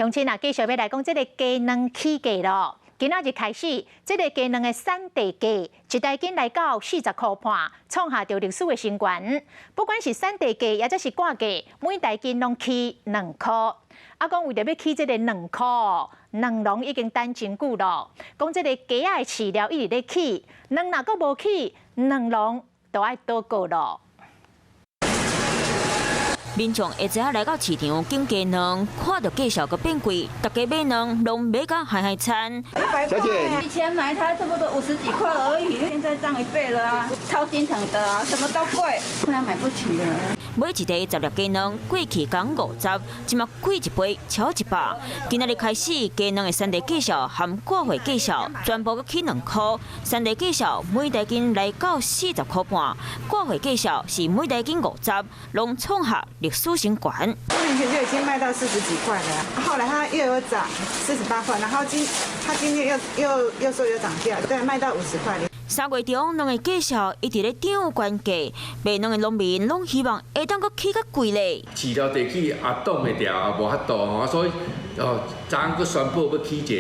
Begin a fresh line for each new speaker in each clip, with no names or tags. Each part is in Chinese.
乡亲啊，继续要来讲这个鸡卵起价咯。今仔日开始，这个鸡卵的产地价一台斤来到40块半，创下着历史的新高。不管是产地价，也则是挂价，每台斤拢起2块。啊，讲为着要起这个2块，卵农已经等真久咯。讲这个鸡仔的饲料一直咧起，卵若阁无起，卵农就爱倒过咯。
民众会知影来到市场拣鸡卵，看到价小个变贵，大家买卵拢买到嗨惨。
小姐，
以前买它差不多50几块而已，现在涨1倍了啊，超心疼的啊，什么都贵，不然买不起了。
买一袋10粒鸡卵，过去讲50，今麦贵1倍，超100。今仔日开始，鸡卵的产地价小含挂货价小，全部搁起2块。产地价小每台斤来到40块半，挂货价小是每台斤50，拢创下历史新高。
年前就已经卖到40几块了，后来它又有涨48块，然后它今天又说有涨价，对，卖到50块。
3月中，农的价小一直咧涨关价，卖农的农民拢希望会当搁起较贵咧。
饲料地起也挡袂掉，也无法度吼，所以昨昏佫宣布要起一个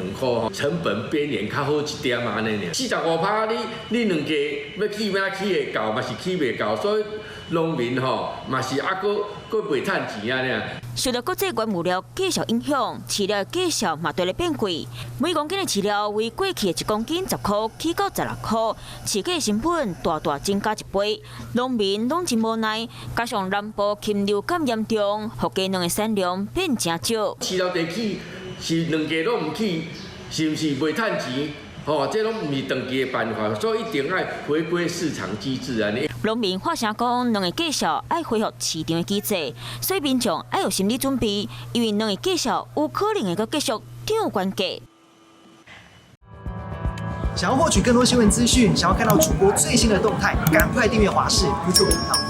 2块吼，成本边缘较好一点啊，安尼尔。45%你两家要起起会到，嘛是起袂到，所以农民吼嘛是佫袂趁钱啊尔。
受到国际原物料价小影响，饲料的价小嘛对咧变贵。每公斤的饲料为过去的1公斤10块起到16块，饲价成本大增加1倍，农民拢真无奈。加上南部禽流感严重，互鸡卵的产量变真少。
饲料地起是两家拢唔起，是毋是袂趁钱？吼，这拢唔是长期的办法，所以一定要回归市场机制啊！
农民发声讲，卵的价小爱恢复市场的机制，所以民众爱有心理准备，因为卵的价小有可能会继续涨关价。
想要获取更多新闻资讯，想要看到主播最新的动态，赶快订阅华视 YouTube 频道。